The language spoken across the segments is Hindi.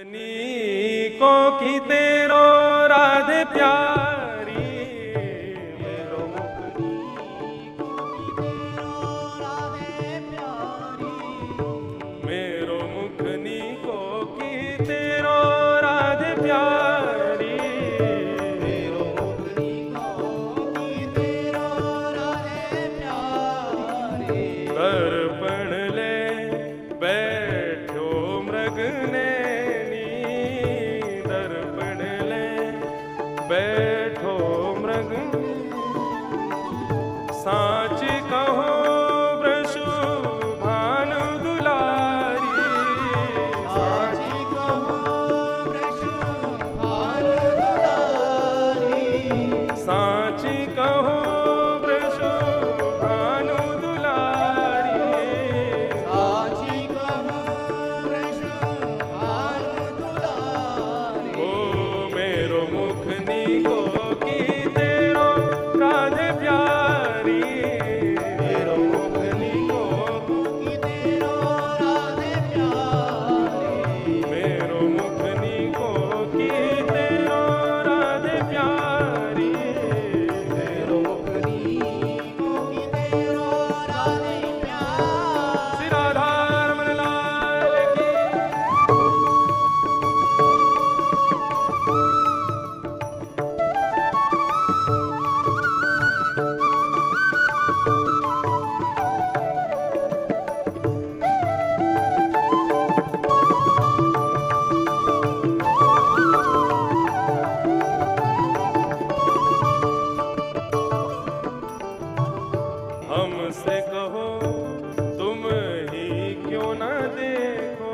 मुखनी को की तेरो राधे प्यारी, मेरो मुखनी को की तेरो राधे प्यारी, मेरो मुखनी को की तेरो राधे प्यारी, मेरो मुखनी को की तेरो राधे प्यारी। दर्पण ले बैठो मृग ने बैठो मृग, साच कहो ब्रशु भानु दुलारी, साच कहो ब्रशु भानु दुलारी, साच कहो ब्रशु भानु दुलारी, साच कहो ब्रशु भानु दुलारी। ओ मेरो मुखनी को की तेरो राधे प्यारी, मेरो मुखनी को की तेरो राधे प्यारी, मेरो मुखनी को की तेरो राधे प्यारी, मेरो मुखनी को की तेरो राधे प्यारी। श्री राधा रमण लाल की। हमसे कहो तुम ही क्यों ना देखो,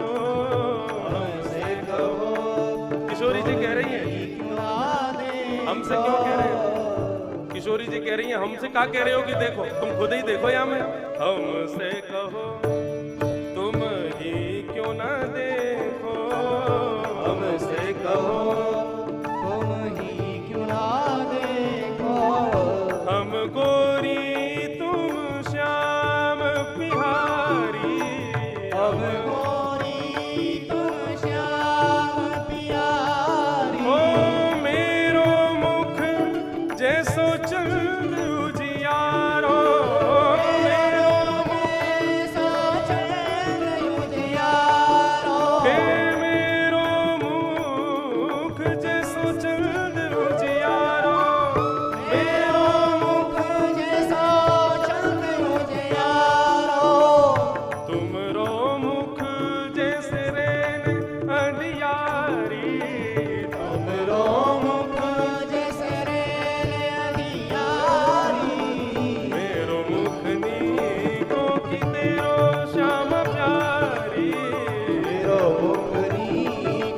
हमसे कहो। किशोरी जी कह रही हैं हमसे क्यों कह रहे हो, किशोरी जी कह रही हैं हमसे क्या कह रहे हो कि देखो, तुम खुद ही देखो यहाँ में। हमसे कहो तुम ही क्यों ना देखो, हमसे कहो तुम ही क्यों ना देखो, हम गोरी श्याम बिहारी, हम गोरी तुम श्याम बिहारी। ओ मेरो मुख जैसो चंद उजियारो, मेरो मुख जैसो चंद उजियारो, मेरो मुख जैसो चंद उजियारो, मेरो मुख जैसो तुमरो मुख जैसे रेन अंधियारी, तुमरो मुख जैसे रेन अंधियारी, मेरो मुखनी को की तेरो श्याम प्यारी, मेरो मुखनी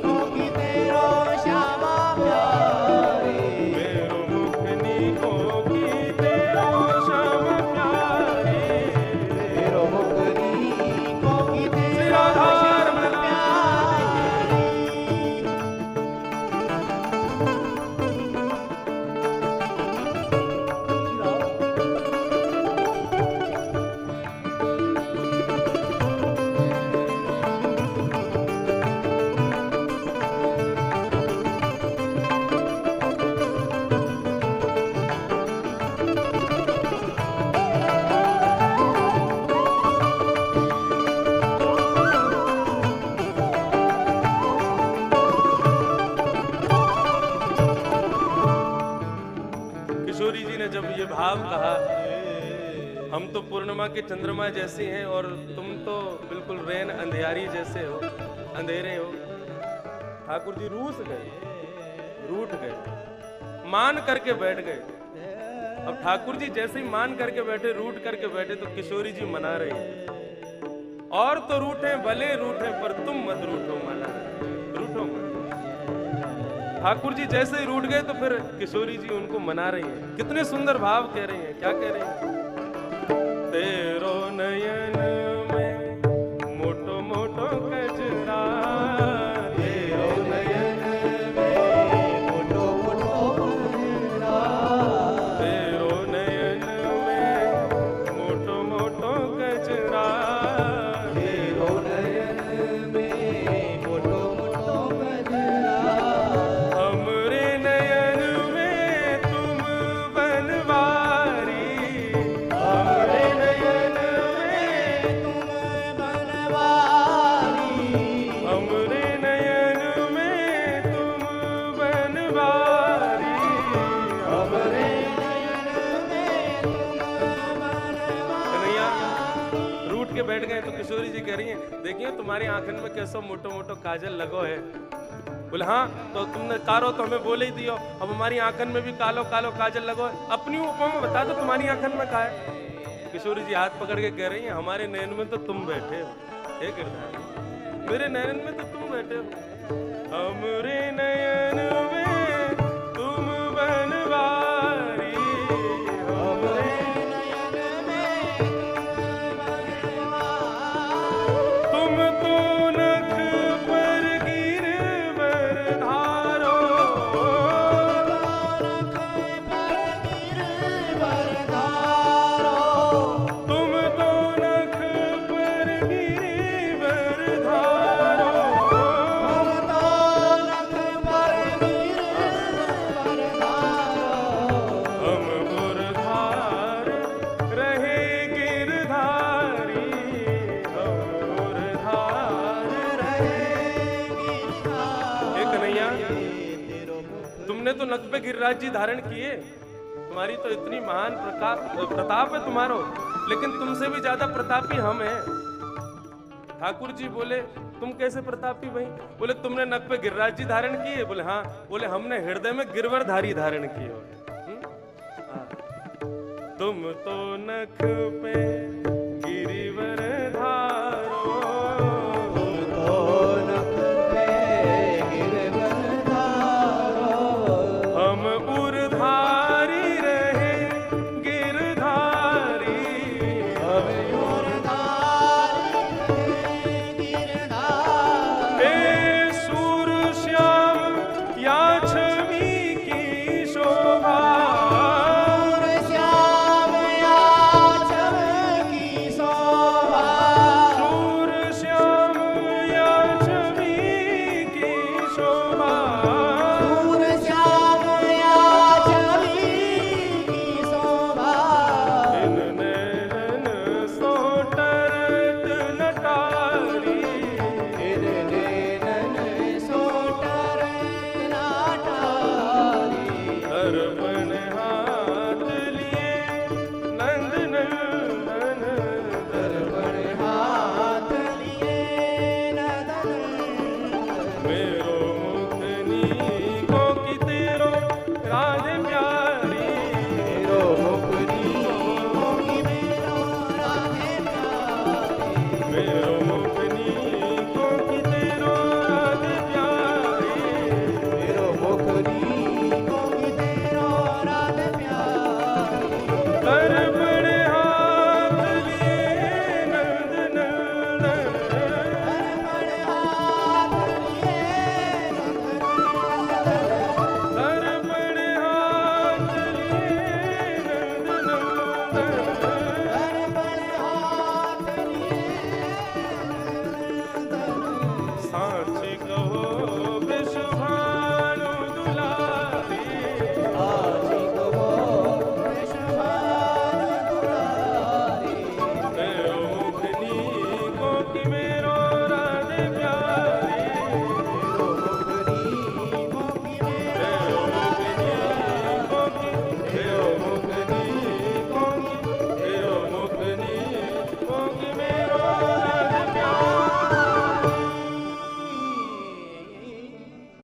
को की तेरो श्याम प्यारी, मेरो मुखनी को की तेरो श्याम प्यारी, मेरो मुखनी को की तेरो श्याम प्यारी। किशोरी जी ने जब ये भाव कहा, हम तो पूर्णिमा के चंद्रमा जैसी हैं और तुम तो बिल्कुल रेन अंधियारी जैसे हो, अंधेरे हो, ठाकुर जी रूठ गए, मान करके बैठ गए। अब ठाकुर जी जैसे ही मान करके बैठे, रूठ करके बैठे, तो किशोरी जी मना रही है, और तो रूठे भले रूठे पर तुम मत रूठो, मना रूठो मत। ठाकुर जी जैसे ही रूठ गए तो फिर किशोरी जी उनको मना रही हैं। कितने सुंदर भाव कह रही हैं, क्या कह रही हैं? तेरो नयन में मोटो मोटो कजरा, तेरो नयन में मोटो मोटो कजरा, तेरो नयन में मोटो मोटो कजरा, तेरो नयन में मोटो मोटो किशोरी जी कह रही हैं, देखिए तुम्हारी आंखन में कैसो मोटो मोटो काजल लगो है। बोले हाँ, तो तुमने कारो तो हमें बोले ही दियो, अब हमारी आंखन में भी कालो कालो काजल लगो है। अपनी उपमा में बता दो तुम्हारी आंखन में का है। किशोरी जी हाथ पकड़ के कह रही हैं, हमारे नयन में तो तुम बैठे हो, हे गिरधारी, मेरे नयन में तो तुम बैठे हो। हमरे नयन में तुम बनवारी, हमरे नयन में तुम तो नख पर गिरवर धारो, तुम तो नख पर गिरवर धारो, हम उर्धार रहे गिरधारी, हम उर्धार रहे गिरधारी। हे कन्हैया, तुमने तो नख पे गिरिराज जी धारण किए, तुम्हारी तो इतनी महान प्रताप है तुम्हारो, लेकिन तुमसे भी ज्यादा प्रतापी हम हैं। ठाकुर जी बोले, तुम कैसे प्रतापी भाई? बोले तुमने नख पे गिरिराज जी धारण किए? बोले हाँ। बोले हमने हृदय में गिरवरधारी धारण किए। तुम तो नख पे